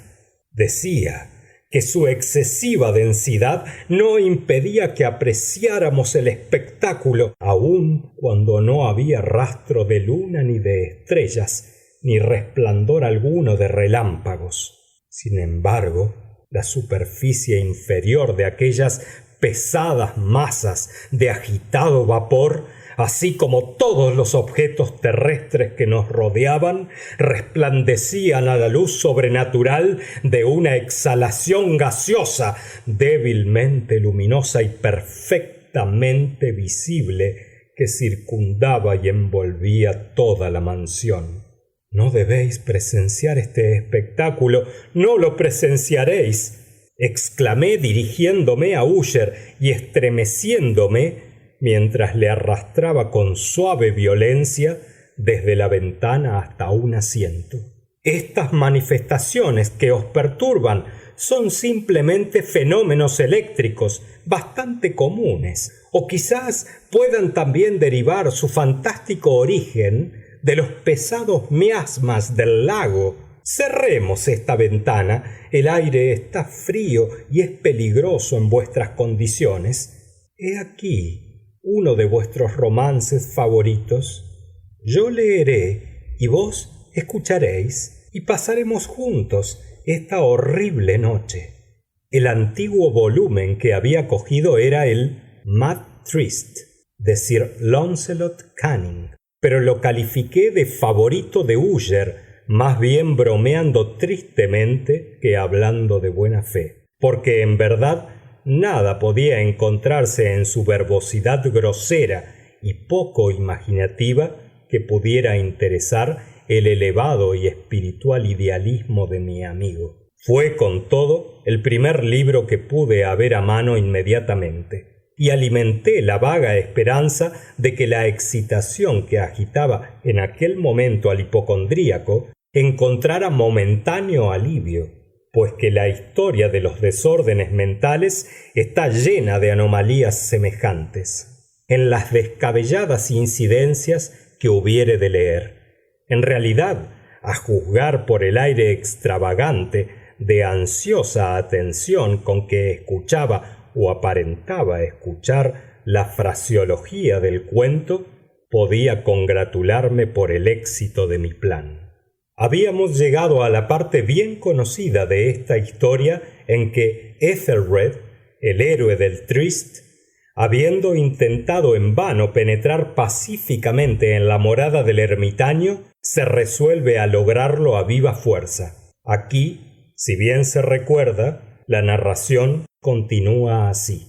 Decía que su excesiva densidad no impedía que apreciáramos el espectáculo, aun cuando no había rastro de luna ni de estrellas, ni resplandor alguno de relámpagos. Sin embargo, la superficie inferior de aquellas pesadas masas de agitado vapor, así como todos los objetos terrestres que nos rodeaban, resplandecían a la luz sobrenatural de una exhalación gaseosa, débilmente luminosa y perfectamente visible, que circundaba y envolvía toda la mansión. «No debéis presenciar este espectáculo, no lo presenciaréis», exclamé dirigiéndome a Usher y estremeciéndome mientras le arrastraba con suave violencia desde la ventana hasta un asiento. «Estas manifestaciones que os perturban son simplemente fenómenos eléctricos bastante comunes, o quizás puedan también derivar su fantástico origen de los pesados miasmas del lago. Cerremos esta ventana, el aire está frío y es peligroso en vuestras condiciones. He aquí uno de vuestros romances favoritos. Yo leeré y vos escucharéis, y pasaremos juntos esta horrible noche». El antiguo volumen que había cogido era el Mad Trist de Sir Launcelot Canning, pero lo califiqué de favorito de Usher, más bien bromeando tristemente que hablando de buena fe, porque en verdad nada podía encontrarse en su verbosidad grosera y poco imaginativa que pudiera interesar el elevado y espiritual idealismo de mi amigo. Fue, con todo, el primer libro que pude haber a mano inmediatamente, y alimenté la vaga esperanza de que la excitación que agitaba en aquel momento al hipocondríaco encontrara momentáneo alivio, pues que la historia de los desórdenes mentales está llena de anomalías semejantes, en las descabelladas incidencias que hubiere de leer. En realidad, a juzgar por el aire extravagante de ansiosa atención con que escuchaba o aparentaba escuchar la fraseología del cuento, podía congratularme por el éxito de mi plan. Habíamos llegado a la parte bien conocida de esta historia en que Ethelred, el héroe del Tryst, habiendo intentado en vano penetrar pacíficamente en la morada del ermitaño, se resuelve a lograrlo a viva fuerza. Aquí, si bien se recuerda, la narración continúa así.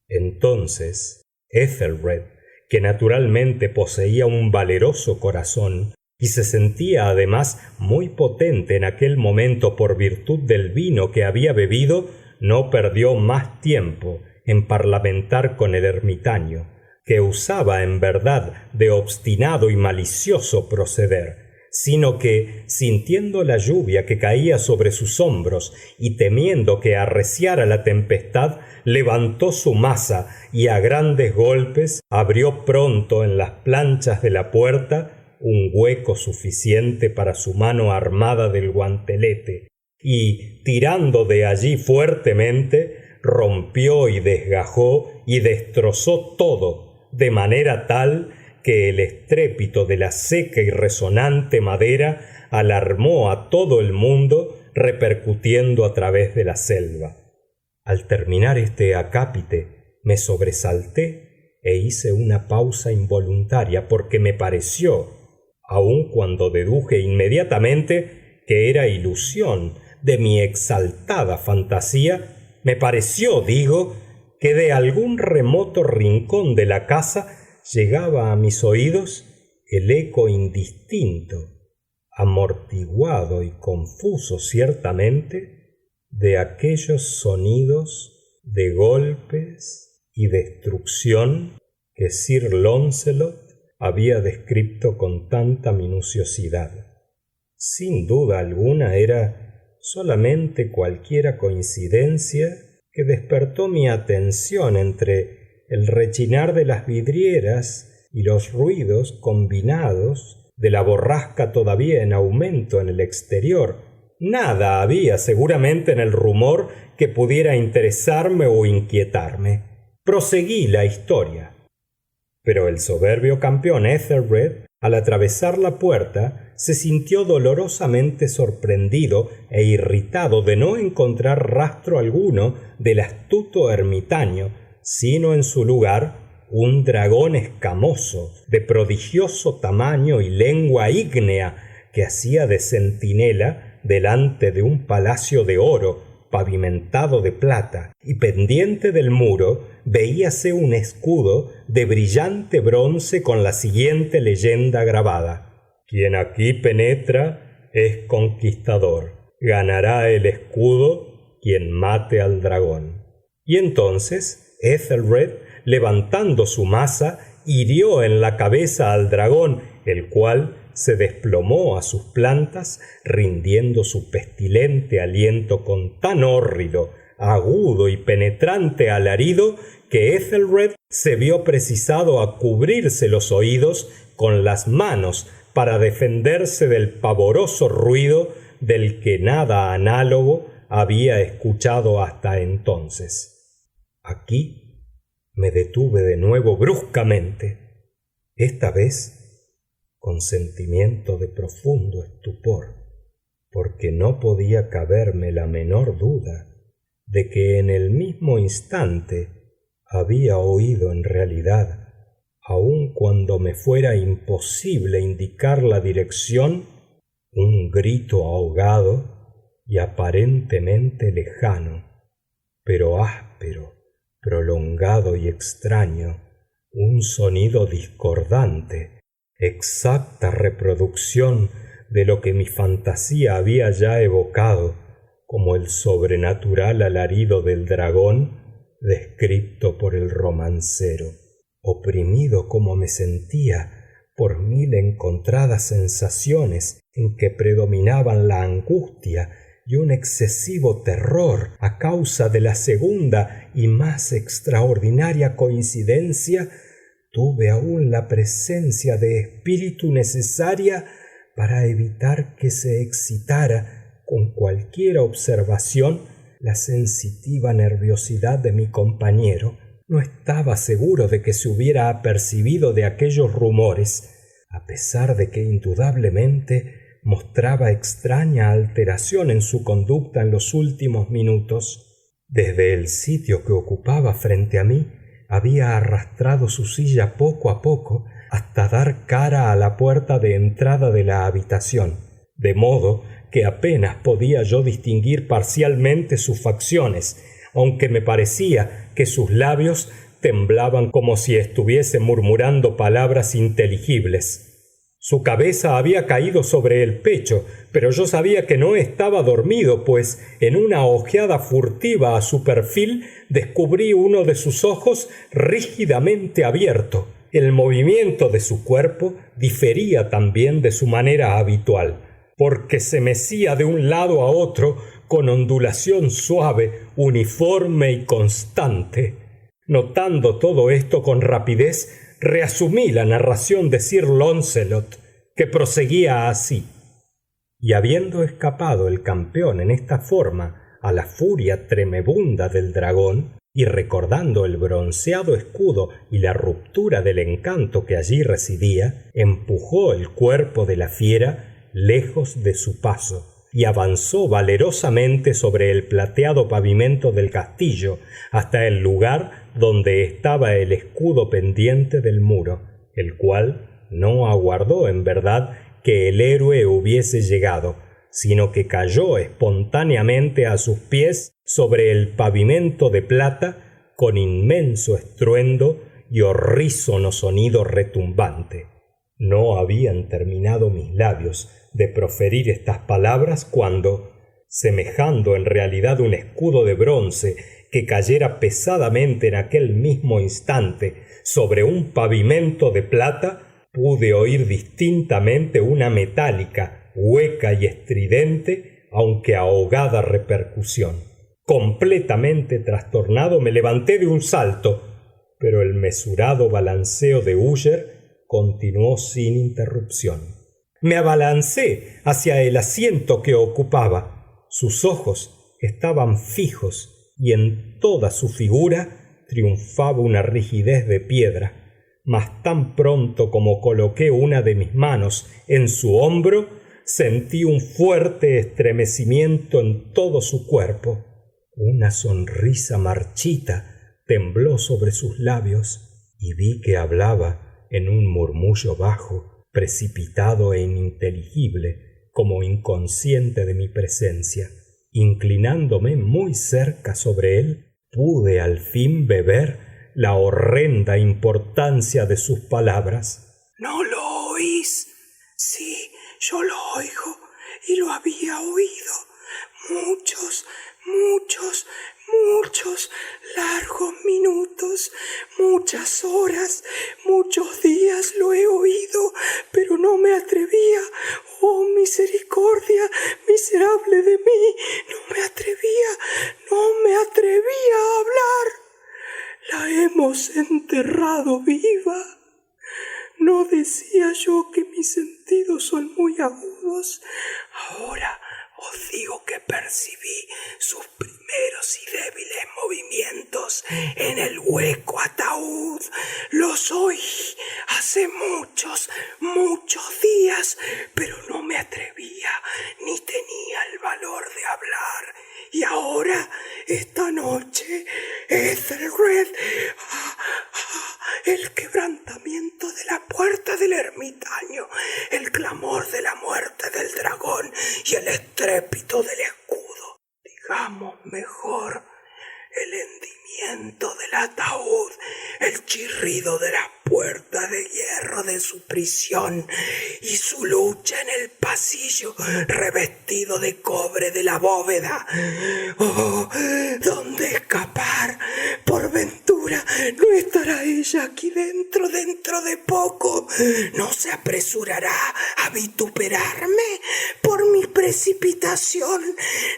Entonces, Ethelred, que naturalmente poseía un valeroso corazón y se sentía además muy potente en aquel momento por virtud del vino que había bebido, no perdió más tiempo en parlamentar con el ermitaño, que usaba en verdad de obstinado y malicioso proceder, sino que, sintiendo la lluvia que caía sobre sus hombros y temiendo que arreciara la tempestad, levantó su maza y a grandes golpes abrió pronto en las planchas de la puerta un hueco suficiente para su mano armada del guantelete, y, tirando de allí fuertemente, rompió y desgajó y destrozó todo, de manera tal que el estrépito de la seca y resonante madera alarmó a todo el mundo, repercutiendo a través de la selva. Al terminar este acápite me sobresalté e hice una pausa involuntaria, porque me pareció, aun cuando deduje inmediatamente que era ilusión de mi exaltada fantasía, me pareció, digo, que de algún remoto rincón de la casa llegaba a mis oídos el eco indistinto, amortiguado y confuso ciertamente, de aquellos sonidos de golpes y destrucción que Sir Launcelot había descrito con tanta minuciosidad. Sin duda alguna era solamente cualquiera coincidencia que despertó mi atención entre el rechinar de las vidrieras y los ruidos combinados de la borrasca todavía en aumento en el exterior. Nada había seguramente en el rumor que pudiera interesarme o inquietarme. Proseguí la historia. Pero el soberbio campeón Ethelred, al atravesar la puerta, se sintió dolorosamente sorprendido e irritado de no encontrar rastro alguno del astuto ermitaño, sino en su lugar un dragón escamoso, de prodigioso tamaño y lengua ígnea, que hacía de centinela delante de un palacio de oro pavimentado de plata, y pendiente del muro veíase un escudo de brillante bronce con la siguiente leyenda grabada: quien aquí penetra es conquistador, ganará el escudo quien mate al dragón. Y entonces Ethelred, levantando su maza, hirió en la cabeza al dragón, el cual se desplomó a sus plantas, rindiendo su pestilente aliento con tan hórrido, agudo y penetrante alarido que Ethelred se vio precisado a cubrirse los oídos con las manos para defenderse del pavoroso ruido del que nada análogo había escuchado hasta entonces. Aquí me detuve de nuevo bruscamente, esta vez con sentimiento de profundo estupor, porque no podía caberme la menor duda de que en el mismo instante había oído en realidad, aun cuando me fuera imposible indicar la dirección, un grito ahogado y aparentemente lejano, pero áspero, prolongado y extraño, un sonido discordante, exacta reproducción de lo que mi fantasía había ya evocado, como el sobrenatural alarido del dragón descrito por el romancero. Oprimido como me sentía por mil encontradas sensaciones en que predominaban la angustia y un excesivo terror a causa de la segunda y más extraordinaria coincidencia, tuve aún la presencia de espíritu necesaria para evitar que se excitara con cualquiera observación la sensitiva nerviosidad de mi compañero. No estaba seguro de que se hubiera apercibido de aquellos rumores, a pesar de que indudablemente mostraba extraña alteración en su conducta en los últimos minutos. Desde el sitio que ocupaba frente a mí, había arrastrado su silla poco a poco hasta dar cara a la puerta de entrada de la habitación, de modo que apenas podía yo distinguir parcialmente sus facciones, aunque me parecía que sus labios temblaban como si estuviese murmurando palabras inteligibles. Su cabeza había caído sobre el pecho, pero yo sabía que no estaba dormido, pues en una ojeada furtiva a su perfil descubrí uno de sus ojos rígidamente abierto. El movimiento de su cuerpo difería también de su manera habitual, porque se mecía de un lado a otro con ondulación suave, uniforme y constante. Notando todo esto con rapidez, reasumí la narración de Sir Launcelot, que proseguía así: y habiendo escapado el campeón en esta forma a la furia tremebunda del dragón, y recordando el bronceado escudo y la ruptura del encanto que allí residía, empujó el cuerpo de la fiera lejos de su paso y avanzó valerosamente sobre el plateado pavimento del castillo hasta el lugar donde estaba el escudo pendiente del muro, el cual no aguardó en verdad que el héroe hubiese llegado, sino que cayó espontáneamente a sus pies sobre el pavimento de plata con inmenso estruendo y horrísono sonido retumbante. No habían terminado mis labios de proferir estas palabras cuando, semejando en realidad un escudo de bronce que cayera pesadamente en aquel mismo instante sobre un pavimento de plata, pude oír distintamente una metálica, hueca y estridente, aunque ahogada repercusión. Completamente trastornado me levanté de un salto, pero el mesurado balanceo de Úsher continuó sin interrupción. Me abalancé hacia el asiento que ocupaba. Sus ojos estaban fijos y en toda su figura triunfaba una rigidez de piedra. Mas tan pronto como coloqué una de mis manos en su hombro, sentí un fuerte estremecimiento en todo su cuerpo. Una sonrisa marchita tembló sobre sus labios y vi que hablaba en un murmullo bajo, precipitado e ininteligible, como inconsciente de mi presencia. Inclinándome muy cerca sobre él, pude al fin beber la horrenda importancia de sus palabras. ¿No lo oís? Sí, yo lo oigo y lo había oído. Muchos largos minutos, muchas horas, muchos días lo he oído, pero no me atrevía. Oh, misericordia, miserable de mí, no me atrevía a hablar. La hemos enterrado viva. ¿No decía yo que mis sentidos son muy agudos? Ahora os digo que percibí sus primeros y débiles movimientos en el hueco ataúd. Los oí hace muchos días, pero no me atrevía ni tenía el valor de hablar. Y ahora, esta noche, Ethelred, el quebrantamiento de la puerta del ermitaño, el clamor de la muerte del dragón y el estrépito del escudo. Digamos mejor, el hendimiento del ataúd, el chirrido de las puertas de hierro de su prisión y su lucha en el pasillo revestido de cobre de la bóveda. Oh, ¿dónde escapar? Por ventura ahora no estará ella aquí dentro de poco. ¿No se apresurará a vituperarme por mi precipitación?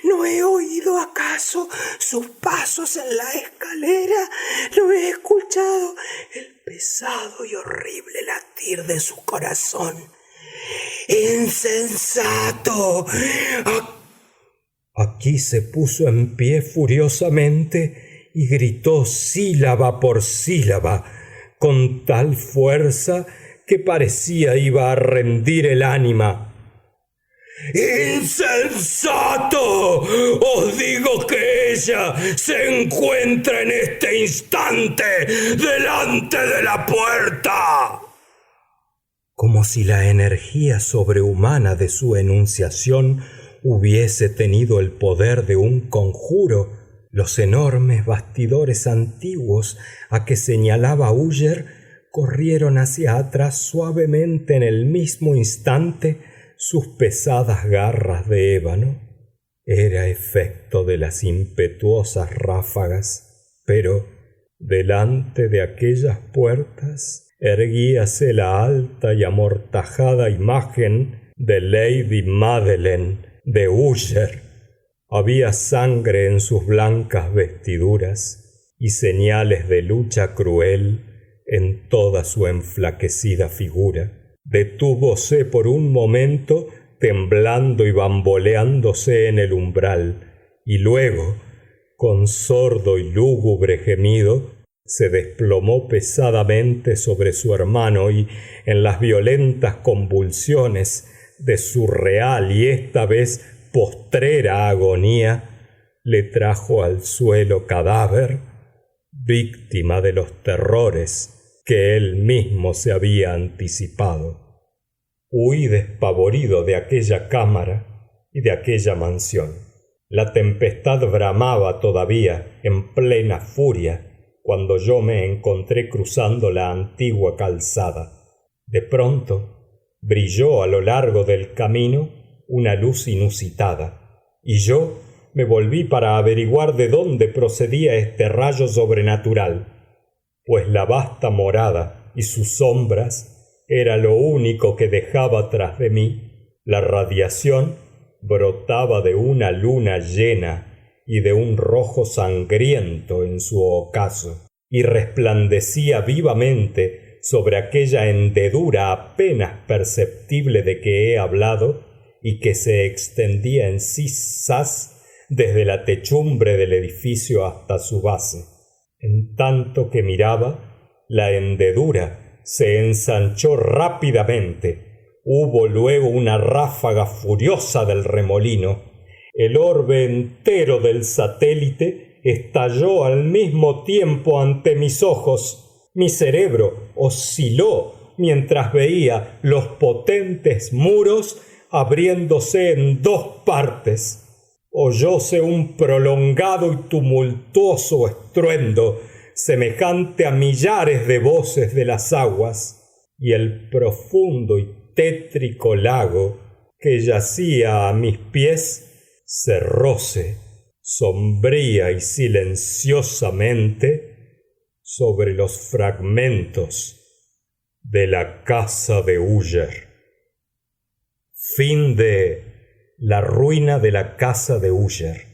¿No he oído acaso sus pasos en la escalera? ¿No he escuchado el pesado y horrible latir de su corazón? ¡Insensato! Aquí se puso en pie furiosamente y gritó sílaba por sílaba, con tal fuerza que parecía iba a rendir el ánima. ¡Insensato! Os digo que ella se encuentra en este instante delante de la puerta. Como si la energía sobrehumana de su enunciación hubiese tenido el poder de un conjuro, los enormes bastidores antiguos a que señalaba Úger corrieron hacia atrás suavemente en el mismo instante sus pesadas garras de ébano. Era efecto de las impetuosas ráfagas, pero delante de aquellas puertas erguíase la alta y amortajada imagen de Lady Madeleine de Úger. Había sangre en sus blancas vestiduras y señales de lucha cruel en toda su enflaquecida figura. Detúvose por un momento, temblando y bamboleándose en el umbral, y luego, con sordo y lúgubre gemido, se desplomó pesadamente sobre su hermano y, en las violentas convulsiones de su real y esta vez postrera agonía, le trajo al suelo cadáver, víctima de los terrores que él mismo se había anticipado. Huí despavorido de aquella cámara y de aquella mansión. La tempestad bramaba todavía en plena furia cuando yo me encontré cruzando la antigua calzada. De pronto brilló a lo largo del camino una luz inusitada, y yo me volví para averiguar de dónde procedía este rayo sobrenatural, pues la vasta morada y sus sombras era lo único que dejaba tras de mí. La radiación brotaba de una luna llena y de un rojo sangriento en su ocaso, y resplandecía vivamente sobre aquella hendedura apenas perceptible de que he hablado y que se extendía en zig-zag desde la techumbre del edificio hasta su base. En tanto que miraba, la hendedura se ensanchó rápidamente. Hubo luego una ráfaga furiosa del remolino. El orbe entero del satélite estalló al mismo tiempo ante mis ojos. Mi cerebro osciló mientras veía los potentes muros abriéndose en dos partes. Oyóse un prolongado y tumultuoso estruendo, semejante a millares de voces de las aguas, y el profundo y tétrico lago que yacía a mis pies cerróse, sombría y silenciosamente, sobre los fragmentos de la casa de Úger. Fin de La ruina de la casa de Úger,